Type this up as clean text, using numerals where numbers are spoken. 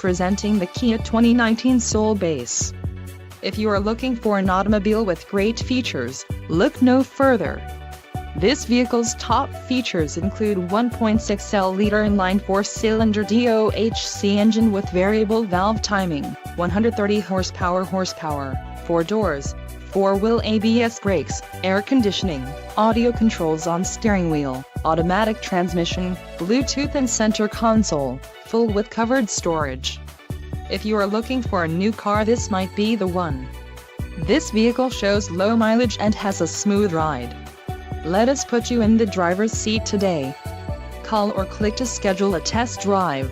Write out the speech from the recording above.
Presenting the Kia 2019 Soul Base. If you are looking for an automobile with great features, look no further. This vehicle's top features include 1.6L-liter inline four-cylinder DOHC engine with variable valve timing, 130 horsepower, 4 doors, 4-wheel ABS brakes, air conditioning, audio controls on steering wheel, automatic transmission, Bluetooth and center console, full with covered storage. If you are looking for a new car, this might be the one. This vehicle shows low mileage and has a smooth ride. Let us put you in the driver's seat today. Call or click to schedule a test drive.